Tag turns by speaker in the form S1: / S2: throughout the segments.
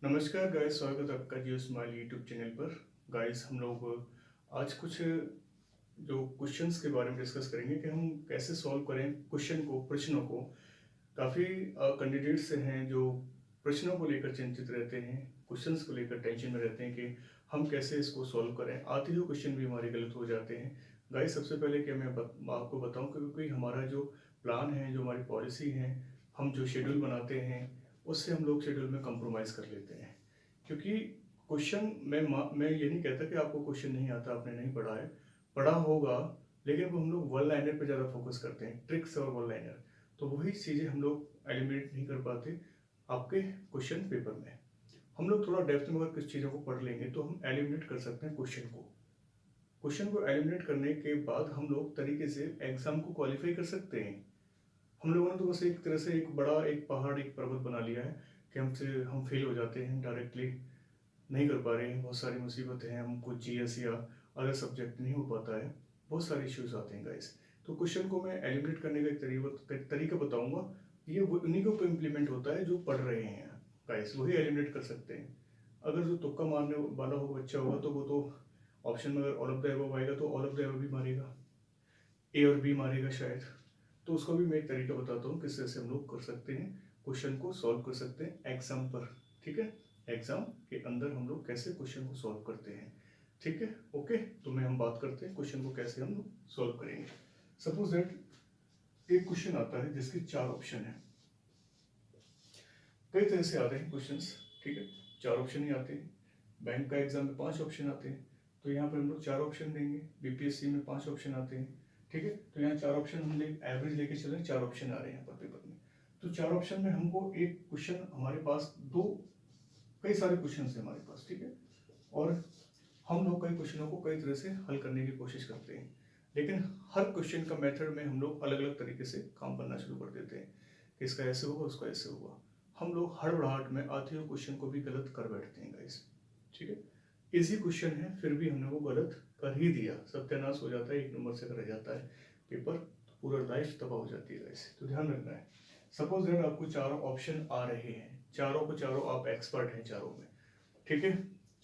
S1: नमस्कार गाइस, स्वागत है आपका जियो स्माइल यूट्यूब चैनल पर। गाइस, हम लोग आज कुछ जो क्वेश्चंस के बारे में डिस्कस करेंगे कि हम कैसे सॉल्व करें प्रश्नों को। काफ़ी कैंडिडेट्स हैं जो प्रश्नों को लेकर चिंतित रहते हैं, क्वेश्चंस को लेकर टेंशन में रहते हैं कि हम कैसे इसको सॉल्व करें। आते हुए क्वेश्चन भी हमारे गलत हो जाते हैं। गाइस, सबसे पहले कि मैं आपको बताऊं कि क्योंकि हमारा जो प्लान है, जो हमारी पॉलिसी है, हम जो शेड्यूल बनाते हैं उससे हम लोग शेड्यूल में कंप्रोमाइज़ कर लेते हैं। क्योंकि क्वेश्चन मैं ये नहीं कहता कि आपको क्वेश्चन नहीं आता, आपने नहीं पढ़ा है, पढ़ा होगा, लेकिन वो हम लोग वन लाइनर पे ज़्यादा फोकस करते हैं, ट्रिक्स और वन लाइनर। तो वही चीज़ें हम लोग एलिमिनेट नहीं कर पाते आपके क्वेश्चन पेपर में। हम लोग थोड़ा डेप्थ में अगर कुछ चीज़ों को पढ़ लेंगे तो हम एलिमिनेट कर सकते हैं क्वेश्चन को एलिमिनेट करने के बाद हम लोग तरीके से एग्जाम को क्वालिफाई कर सकते हैं। हम लोगों ने तो बस एक तरह से एक बड़ा एक पहाड़, एक पर्वत बना लिया है कि हम फेल हो जाते हैं, डायरेक्टली नहीं कर पा रहे हैं, बहुत सारी मुसीबतें हैं, हमको जीएस या अदर सब्जेक्ट नहीं हो पाता है, बहुत सारे इश्यूज आते हैं गाइस। तो क्वेश्चन को मैं एलिमिनेट करने का एक तरीका बताऊंगा। ये उन्हीं के ऊपर इम्प्लीमेंट होता है जो पढ़ रहे हैं गाइस, वही एलिमिनेट कर सकते हैं। अगर जो तुक्का मारने वाला होगा, बच्चा होगा, तो वो तो ऑप्शन में अगर ऑल ऑफ द अबव आएगा तो ऑल ऑफ द अबव भी मारेगा, ए और बी मारेगा शायद। तो उसका भी मैं एक तरीका बताता हूँ किस तरह से हम लोग कर सकते हैं, क्वेश्चन को सॉल्व कर सकते हैं एग्जाम पर। ठीक है, एग्जाम के अंदर हम लोग कैसे क्वेश्चन को सॉल्व करते हैं। ठीक है, ओके। तो मैं हम बात करते हैं क्वेश्चन को कैसे हम लोग सॉल्व करेंगे। सपोज दैट एक क्वेश्चन आता है जिसके चार ऑप्शन है। कई तरह से आते हैं क्वेश्चंस, ठीक है, चार ऑप्शन ही आते हैं। बैंक का एग्जाम में पांच ऑप्शन आते हैं, तो यहाँ पर हम लोग चार ऑप्शन देंगे। बीपीएससी में पांच ऑप्शन आते हैं, ठीक है, तो यहाँ चार ऑप्शन हम एवरेज लेके चल रहे हैं, चार ऑप्शन आ रहे हैं यहाँ पर पेपर में। तो चार ऑप्शन में हमको एक क्वेश्चन, हमारे पास दो, कई सारे क्वेश्चन है हमारे पास, ठीक है, और हम लोग कई क्वेश्चनों को कई तरह से हल करने की कोशिश करते हैं। लेकिन हर क्वेश्चन का मेथड में हम लोग अलग अलग तरीके से काम करना शुरू कर देते हैं कि इसका ऐसे होगा, उसका ऐसे होगा। हम लोग हड़बड़ाहट में आते हुए क्वेश्चन को भी गलत कर बैठते हैं गाइस, ठीक है। इजी क्वेश्चन है फिर भी हमने वो गलत कर ही दिया, सत्यानाश हो जाता है, एक नंबर से रह जाता है पेपर, तो पूरा लाइफ तबाह हो जाती है गाइस। तो ध्यान रखना है। सपोज दैट आपको चारों ऑप्शन आ रहे हैं, चारों को चारों आप एक्सपर्ट हैं चारों में, ठीक है।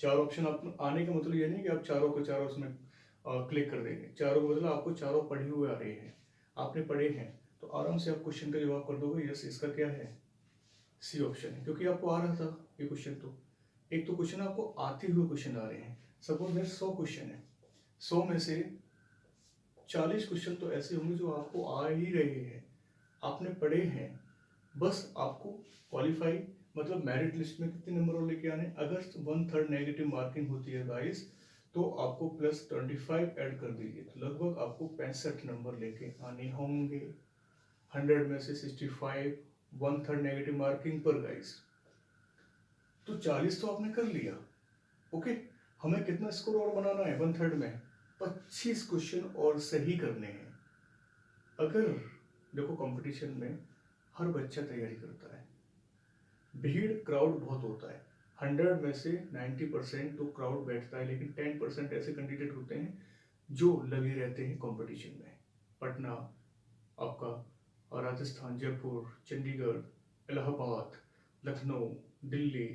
S1: चार ऑप्शन आप आने का मतलब ये नहीं कि आप चारों के चारों उसमें क्लिक कर देंगे। चारों का मतलब आपको चारों पढ़े हुए आ रहे हैं, आपने पढ़े हैं, तो आराम से आप क्वेश्चन का जवाब कर दोगे। यस, इसका क्या है, सी ऑप्शन है, क्योंकि आपको आ रहा था ये क्वेश्चन। तो एक तो क्वेश्चन आपको आते हुए क्वेश्चन आ रहे हैं। सपोज दैट 100 क्वेश्चन है, 100 में से 40 क्वेश्चन तो ऐसे होंगे जो आपको आ ही रहे हैं, आपने पढ़े हैं। बस आपको क्वालिफाई, मतलब मेरिट लिस्ट में कितने नंबर और लेके आने। अगर 1/3 नेगेटिव मार्किंग होती है गाइस, तो आपको +25 ऐड कर दीजिए, तो लगभग आपको 65 नंबर लेके आने होंगे। 100 में से 65, 1/3 नेगेटिव मार्किंग पर गाइस, तो 40 तो आपने कर लिया। ओके, हमें कितना स्कोर और बनाना है 1/3 में, 25 क्वेश्चन और सही करने हैं। अगर देखो, कंपटीशन में हर बच्चा तैयारी करता है, भीड़ क्राउड बहुत होता है। 100 में से 90% तो क्राउड बैठता है, लेकिन 10% ऐसे कैंडिडेट होते हैं जो लगे रहते हैं कंपटीशन में। पटना आपका, और राजस्थान, जयपुर, चंडीगढ़, इलाहाबाद, लखनऊ, दिल्ली,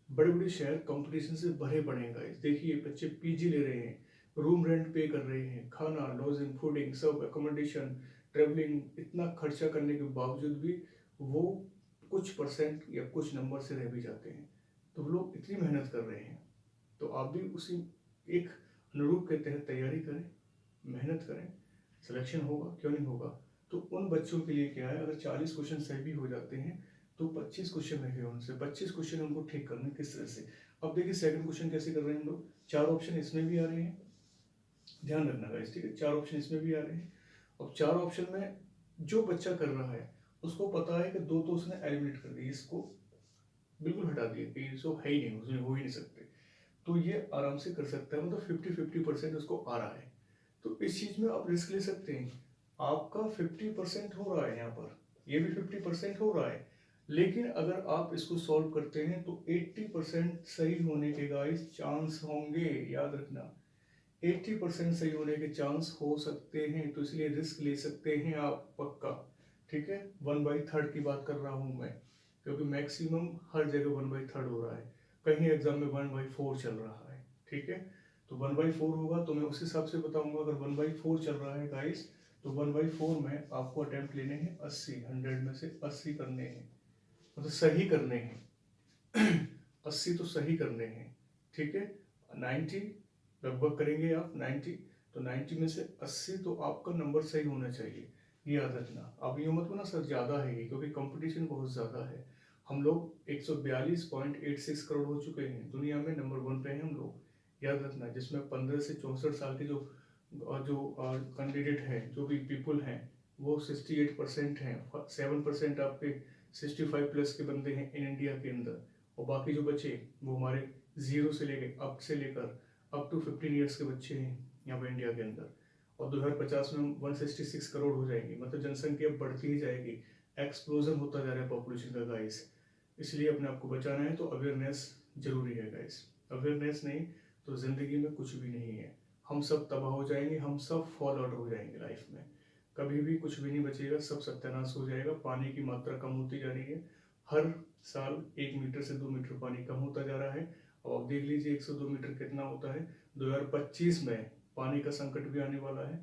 S1: बड़े बड़े शहर कंपटीशन से भरे पड़े हैं गाइस। देखिए, बच्चे पीजी ले रहे हैं, रूम रेंट पे कर रहे हैं, खाना, लॉजिंग, फूडिंग, सब एकोमोडेशन, ट्रेवलिंग, इतना खर्चा करने के बावजूद भी वो कुछ परसेंट या कुछ नंबर से रह भी जाते हैं। तो वो लोग इतनी मेहनत कर रहे हैं, तो आप भी उसी एक अनुरूप के तहत तैयारी करें, मेहनत करें, सिलेक्शन होगा, क्यों नहीं होगा। तो उन बच्चों के लिए क्या है, अगर 40 क्वेश्चन सही भी हो जाते हैं तो 25 क्वेश्चन रहे उनसे, 25 क्वेश्चन उनको ठीक करने किस तरह से। अब देखिए सेकंड क्वेश्चन कैसे कर रहे हैं हम लोग। चार ऑप्शन इसमें भी आ रहे हैं, ध्यान रखना गाइस, ठीक है, चार ऑप्शन इसमें भी आ रहे हैं। अब चार ऑप्शन में जो बच्चा कर रहा है उसको पता है कि दो तो उसने एलिमिनेट कर दिए, इसको बिल्कुल हटा दिए कि इसको है ही नहीं, उसमें हो ही नहीं सकते, तो ये आराम से कर सकता है, मतलब 50-50% उसको आ रहा है। तो इस चीज में आप रिस्क ले सकते हैं। आपका 50% हो रहा है यहाँ पर, ये भी 50% हो रहा है, लेकिन अगर आप इसको सॉल्व करते हैं तो 80% सही होने के गाइस चांस होंगे, याद रखना। 80% सही होने के चांस हो सकते हैं, तो इसलिए रिस्क ले सकते हैं आप पक्का, ठीक है। 1/3 की बात कर रहा हूं मैं, क्योंकि मैक्सिमम हर जगह 1/3 हो रहा है। कहीं एग्जाम में 1/4 चल रहा है, ठीक है, तो 1/4 होगा तो मैं उस हिसाब से बताऊंगा। अगर 1/4 चल रहा है गाइस, तो 1/4 में आपको अटेम्प्ट लेने हैं 80, 100 में से 80 करने हैं, मतलब सही करने हैं 80 तो सही करने हैं, ठीक है। 90 लगभग करेंगे आप 90, तो 90 में से 80 तो आपका नंबर सही होना चाहिए, ये याद रखना। अब ये मत ना सर ज़्यादा है ये, क्योंकि कंपटीशन बहुत ज़्यादा है। हम लोग 142.86 करोड़ हो चुके हैं, दुनिया में नंबर 1 पे हैं हम लोग, याद रखना। जिसमें 15 से 64 साल के जो कैंडिडेट हैं, जो भी पीपल हैं, वो 68% हैं, 7% आपके 65 प्लस के बंदे हैं इन इंडिया के अंदर, और बाकी जो बचे वो हमारे जीरो से लेकर अप टू 15 ईयर्स के बच्चे हैं यहाँ पर इंडिया के अंदर। और 2050 में 166 करोड़ हो जाएंगे, मतलब जनसंख्या बढ़ती ही जाएगी, एक्सप्लोजन होता जा रहा है पॉपुलेशन का गाइस। इसलिए अपने आप को बचाना है तो अवेयरनेस जरूरी है गाइस। अवेयरनेस नहीं तो जिंदगी में कुछ भी नहीं है, हम सब तबाह हो जाएंगे, हम सब फॉल आउट हो जाएंगे लाइफ में, कभी भी कुछ भी नहीं बचेगा, सब सत्यानाश हो जाएगा। पानी की मात्रा कम होती जा रही है, हर साल 1 मीटर से 2 मीटर पानी कम होता जा रहा है। और आप देख लीजिए 102 मीटर कितना होता है। 2025 में पानी का संकट भी आने वाला है,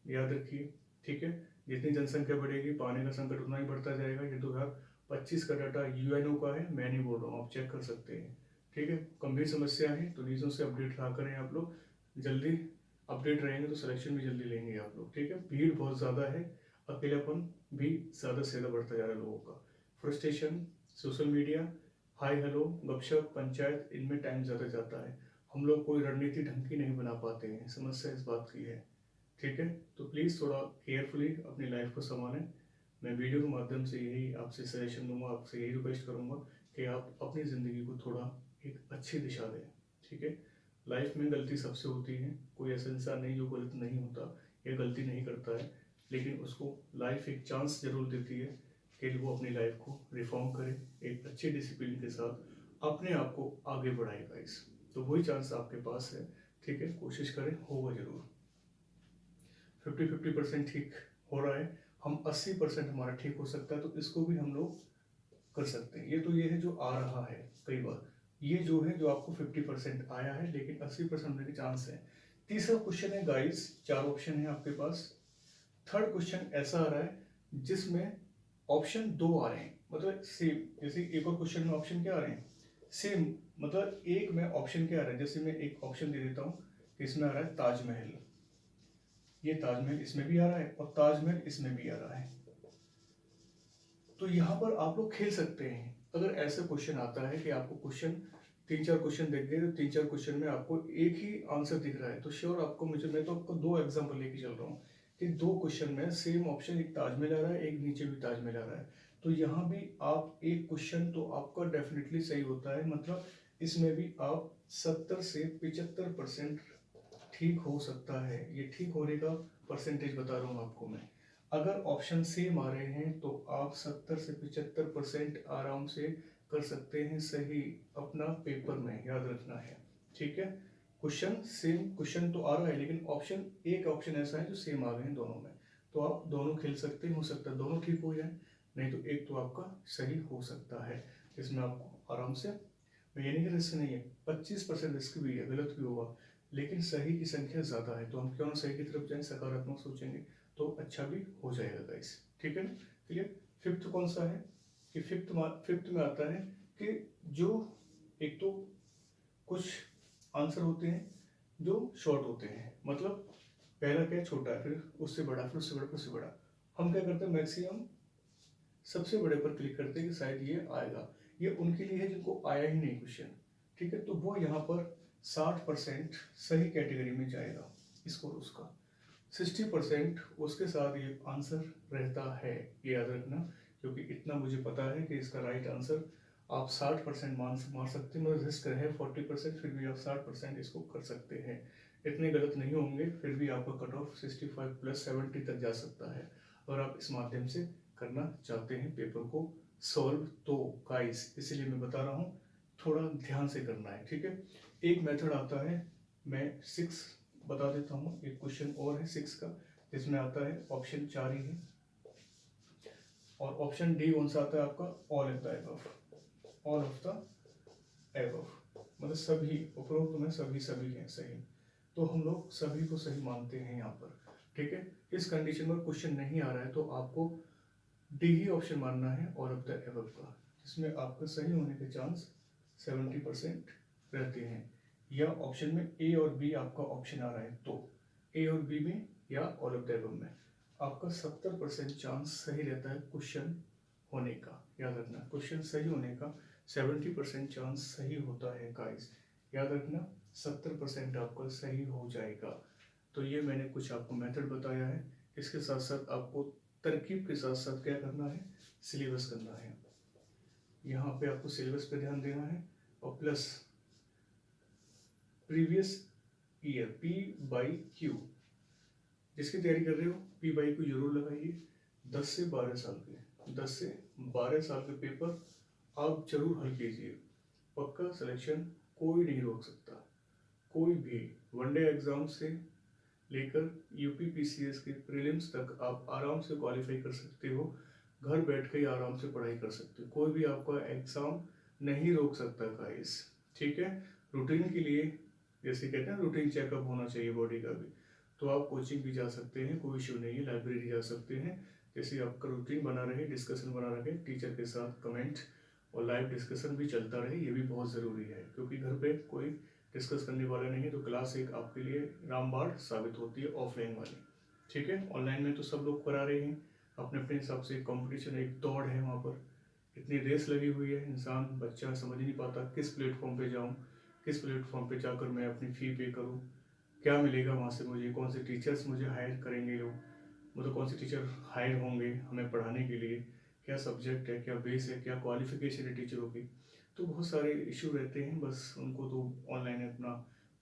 S1: याद रखिए, ठीक है। जितनी जनसंख्या बढ़ेगी पानी का संकट उतना ही बढ़ता जाएगा। ये 2025 का डाटा यूएनओ का है, मैं नहीं बोल रहा हूँ, आप चेक कर सकते हैं, ठीक है। गंभीर समस्या है तो रीजन से अपडेट रहा करें आप लोग, जल्दी अपडेट रहेंगे तो सिलेक्शन भी जल्दी लेंगे आप लोग, ठीक है। भीड़ बहुत ज़्यादा है, अकेलापन भी ज़्यादा से ज़्यादा बढ़ता जा रहा है लोगों का, frustration, social media, hi hello गपशप पंचायत, इनमें टाइम ज़्यादा जाता है। हम लोग कोई रणनीति ढंग की नहीं बना पाते हैं, समस्या इस बात की है, ठीक है। तो प्लीज़ थोड़ा केयरफुली अपनी लाइफ को संभालें। मैं वीडियो के माध्यम से यही आपसे सजेशन दूंगा, आपसे यही रिक्वेस्ट करूंगा कि आप अपनी ज़िंदगी को थोड़ा एक अच्छी दिशा दें, ठीक है। लाइफ में गलती सबसे होती है, कोई ऐसा इंसान नहीं जो गलत नहीं होता या गलती नहीं करता है, लेकिन उसको लाइफ एक चांस जरूर देती है कि वो अपनी लाइफ को रिफॉर्म करे, एक अच्छे डिसिप्लिन के साथ अपने आप को आगे बढ़ाएगा इस, तो वही चांस आपके पास है, ठीक है। कोशिश करें, होगा जरूर। 50-50% ठीक हो रहा है, हम 80% हमारा ठीक हो सकता है, तो इसको भी हम लोग कर सकते हैं। ये तो ये है जो आ रहा है, कई बार ये जो है जो आपको 50% आया है, लेकिन 80% होने के चांस है। तीसरा क्वेश्चन है गाइस, 4 ऑप्शन है आपके पास। थर्ड क्वेश्चन ऐसा आ रहा है जिसमें ऑप्शन 2 आ रहे हैं, मतलब सेम, जैसे एक और क्वेश्चन में ऑप्शन क्या आ रहे हैं सेम, मतलब एक में ऑप्शन क्या आ रहा है, जैसे मैं एक ऑप्शन दे देता हूँ, इसमें आ रहा है ताजमहल, ये ताजमहल इसमें भी आ रहा है और ताजमहल इसमें भी आ रहा है। तो यहाँ पर आप लोग खेल सकते हैं। अगर ऐसा क्वेश्चन आता है कि आपको क्वेश्चन 3-4 क्वेश्चन दिख गए, तो 3-4 क्वेश्चन में आपको एक ही आंसर दिख रहा है, तो श्योर आपको, मैं तो आपको 2 एग्जाम्पल लेके चल रहा हूँ कि 2 क्वेश्चन में सेम ऑप्शन, एक ताजमहल आ रहा है, एक नीचे भी ताजमहल आ रहा है, तो यहाँ भी आप एक क्वेश्चन तो आपका डेफिनेटली सही होता है, मतलब इसमें भी आप 70 से 75% ठीक हो सकता है। ये ठीक होने का परसेंटेज बता रहा हूँ आपको मैं। अगर ऑप्शन सेम आ रहे हैं तो आप 70 से 75% आराम से कर सकते हैं सही अपना पेपर में, याद रखना है, ठीक है। क्वेश्चन सेम क्वेश्चन तो आ रहा है, लेकिन ऑप्शन, एक ऑप्शन ऐसा है जो सेम आ गए हैं दोनों में, तो आप दोनों खेल सकते हैं, हो सकता है दोनों ठीक हो जाए, नहीं तो एक तो आपका सही हो सकता है, इसमें आपको आराम से, मैं ये नहीं कि रिस्क नहीं है, 25% रिस्क भी है, गलत भी होगा, लेकिन सही की संख्या ज़्यादा है, तो हम क्यों ना सही की तरफ जाएं, सकारात्मक सोचेंगे तो अच्छा भी हो जाएगा गाइस, ठीक है ना। क्लियर। फिफ्थ कौन सा है कि फिफ्थ में आता है कि जो एक तो कुछ आंसर होते हैं जो शॉर्ट होते हैं, मतलब पहला क्या छोटा है, फिर उससे बड़ा, फिर उससे बड़ा, फिर उससे बड़ा, हम क्या करते हैं मैक्सिमम सबसे बड़े पर क्लिक करते हैं कि शायद ये आएगा। ये उनके लिए है जिनको आया ही नहीं क्वेश्चन, ठीक है, तो वो यहाँ पर 60% सही कैटेगरी में जाएगा स्कोर उसका, 60% उसके साथ ये आंसर रहता है, ये याद रखना, क्योंकि इतना मुझे पता है कि इसका राइट आंसर आप 60% मार सकते हैं, मतलब रिस्क है 40%, फिर भी आप 60% इसको कर सकते हैं, इतने गलत नहीं होंगे, फिर भी आपका कट ऑफ 65 प्लस 70 तक जा सकता है, और आप इस माध्यम से करना चाहते हैं पेपर को सॉल्व, तो गाइस इसीलिए मैं बता रहा हूँ थोड़ा ध्यान से करना है, ठीक है। एक मेथड आता है, मैं 6 बता देता हूँ, एक क्वेश्चन और है 6 का, जिसमें आता है ऑप्शन 4 ही है, और ऑप्शन डी कौन सा आता है आपका, all of the above, all of the above, मतलब सभी उपरोक्त में सभी हैं सही, तो हम लोग सभी को सही मानते हैं यहाँ पर, ठीक है। इस कंडीशन में क्वेश्चन नहीं आ रहा है तो आपको डी ही ऑप्शन मानना है ऑल ऑफ द एबव का, जिसमें आपका सही होने के चांस 70% रहते हैं। या ऑप्शन में ए और बी आपका ऑप्शन आ रहा है तो ए और बी में या ऑल ऑफ द एबव में आपका 70% चांस सही रहता है क्वेश्चन होने का। याद रखना, क्वेश्चन सही होने का 70% चांस सही होता है गाइस, याद रखना 70% आपका सही हो जाएगा। तो ये मैंने कुछ आपको मेथड बताया है, इसके साथ साथ आपको तरकीब के साथ साथ क्या करना है, सिलेबस करना है। यहाँ पे आपको सिलेबस पे ध्यान देना है और plus previous year P by Q, जिसकी तैयारी कर रहे हो पी बाई क्यू जरूर लगाइए। 10 से 12 साल के 10 से 12 साल के पेपर आप जरूर हल कीजिए, पक्का सिलेक्शन कोई नहीं रोक सकता, कोई भी। वनडे एग्जाम से लेकर यूपी पीसीएस के प्रीलिम्स तक आप आराम से क्वालिफाई कर सकते हो, घर बैठ के ही आराम से पढ़ाई कर सकते हो, कोई भी आपका एग्जाम नहीं रोक सकता गाइस, ठीक है। रूटीन के लिए जैसे कहते हैं रूटीन चेकअप होना चाहिए बॉडी का भी, तो आप कोचिंग भी जा सकते हैं, कोई इशू नहीं है, लाइब्रेरी जा सकते हैं। जैसे आपका रूटीन बना रहे, डिस्कशन बना रहे टीचर के साथ, कमेंट और लाइव डिस्कशन भी चलता रहे, ये भी बहुत ज़रूरी है, क्योंकि घर पे कोई डिस्कस करने वाला नहीं है, तो क्लास एक आपके लिए रामबाण साबित होती है ऑफलाइन वाली, ठीक है। ऑनलाइन में तो सब लोग करा रहे हैं अपने अपने हिसाब से, कंपटीशन एक दौड़ है वहाँ पर, इतनी रेस लगी हुई है, इंसान बच्चा समझ नहीं पाता किस प्लेटफॉर्म पे जाऊँ, किस प्लेटफॉर्म पे जाकर मैं अपनी फ़ी पे करूँ, क्या मिलेगा वहाँ से मुझे, कौन से टीचर्स मुझे हायर करेंगे लोग, मतलब कौन से टीचर हायर होंगे हमें पढ़ाने के लिए, क्या सब्जेक्ट है, क्या बेस है, क्या क्वालिफिकेशन है टीचरों की। तो बहुत सारे इशू रहते हैं, बस उनको तो ऑनलाइन अपना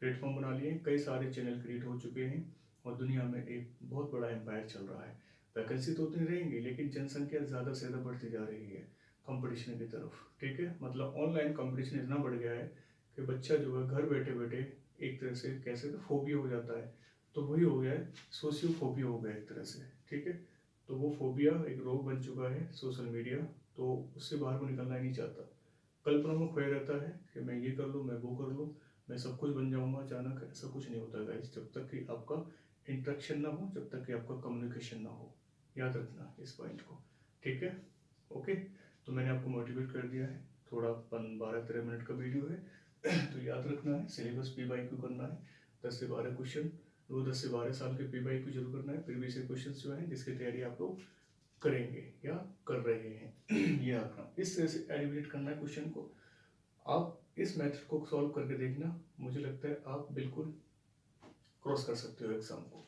S1: प्लेटफॉर्म बना लिए, कई सारे चैनल क्रिएट हो चुके हैं और दुनिया में एक बहुत बड़ा एम्पायर चल रहा है। वैकेंसी तो उतनी रहेंगी लेकिन जनसंख्या ज़्यादा से ज़्यादा बढ़ती जा रही है कंपटीशन की तरफ, ठीक है। मतलब ऑनलाइन कंपटीशन इतना बढ़ गया है कि बच्चा जो है घर बैठे बैठे एक तरह से कैसे तो फोबिया हो जाता है, तो वही हो गया है, सोशियो फोबिया हो गया एक तरह से, ठीक है। तो वो फोबिया एक रोग बन चुका है सोशल मीडिया, तो उससे बाहर वो निकलना ही नहीं चाहता, कल्पना में खोया रहता है कि मैं ये कर लूँ, मैं वो कर लूँ, मैं सब कुछ बन जाऊँगा अचानक। ऐसा कुछ नहीं होता गाइस, जब तक कि आपका इंटरेक्शन ना हो, जब तक कि आपका कम्युनिकेशन ना हो, याद रखना इस पॉइंट को, ठीक है। ओके, तो मैंने आपको मोटिवेट कर दिया है, थोड़ा 12-13 मिनट का वीडियो है तो याद रखना है सिलेबस पी बाई क्यू करना है, 10 से 12 क्वेश्चन, वो 10 से 12 साल के पी बाई क्यू जरूर करना है, प्रीवियस क्वेश्चन जो है जिसकी तैयारी आप लोग करेंगे या कर रहे हैं ये रखना, इस तरह से एलिमिनेट करना है क्वेश्चन को। आप इस मेथड को सॉल्व करके देखना, मुझे लगता है आप बिल्कुल क्रॉस कर सकते हो एग्जाम को,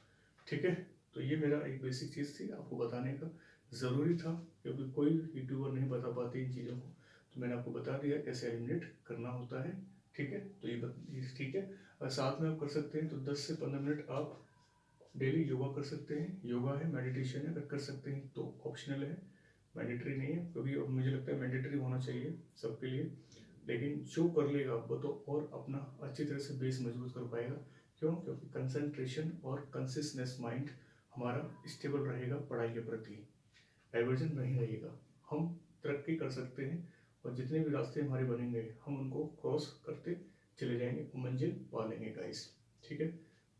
S1: ठीक है। तो ये मेरा एक बेसिक चीज़ थी आपको बताने का, ज़रूरी था क्योंकि कोई यूट्यूबर नहीं बता पाते इन चीज़ों को, तो मैंने आपको बता दिया कैसे एलिमिनेट करना होता है, ठीक है। तो ये ठीक है, और साथ में आप कर सकते हैं तो 10 से 15 मिनट आप डेली योगा कर सकते हैं, योगा है, मेडिटेशन है, अगर कर सकते हैं तो ऑप्शनल है, मैंडेटरी नहीं है, क्योंकि मुझे लगता है मैंडेटरी होना चाहिए सबके लिए, लेकिन जो कर लेगा वो तो और अपना अच्छी तरह से बेस मजबूत कर पाएगा। क्यों? क्योंकि कंसंट्रेशन और कंसिस्टेंस माइंड हमारा स्टेबल रहेगा, पढ़ाई के प्रति डाइवर्जन नहीं रहेगा, हम तरक्की कर सकते हैं और जितने भी रास्ते हमारे बनेंगे हम उनको क्रॉस करते चले जाएंगे, मंजिल पा लेंगे गाइस, ठीक है।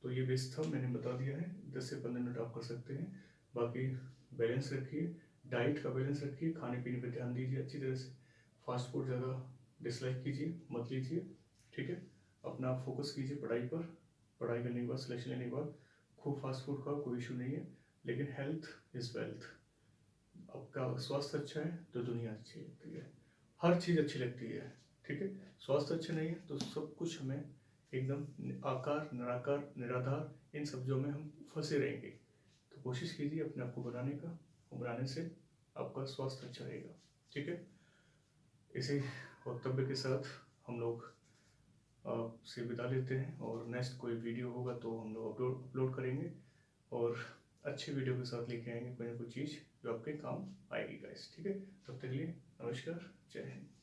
S1: तो ये बेस था, मैंने बता दिया है, 10 से 15 मिनट आप कर सकते हैं, बाकी बैलेंस रखिए, डाइट का बैलेंस रखिए, खाने पीने पे ध्यान दीजिए अच्छी तरह से, फास्ट फूड ज़्यादा डिसलाइक कीजिए, मत लीजिए, ठीक है। अपना फोकस कीजिए पढ़ाई पर, पढ़ाई करने के बाद सिलेक्शन लेने के बाद खूब फास्ट फूड खाओ, कोई इशू नहीं है, लेकिन हेल्थ इज़ वेल्थ, आपका स्वास्थ्य अच्छा है तो दुनिया अच्छी लगती है, हर चीज़ अच्छी लगती है, ठीक है। स्वास्थ्य अच्छा नहीं है तो सब कुछ हमें एकदम आकार निराकार निराधार इन शब्दों में हम फंसे रहेंगे। तो कोशिश कीजिए अपने आप को बनाने का, बनाने से आपका स्वास्थ्य अच्छा रहेगा, ठीक है। इसी वक्तव्य के साथ हम लोग से विदा लेते हैं, और नेक्स्ट कोई वीडियो होगा तो हम लोग अपलोड करेंगे और अच्छे वीडियो के साथ लेके आएंगे कोई ना कोई चीज़ जो आपके काम आएगी गाइस, ठीक है। तब तक के लिए नमस्कार, जय हिंद।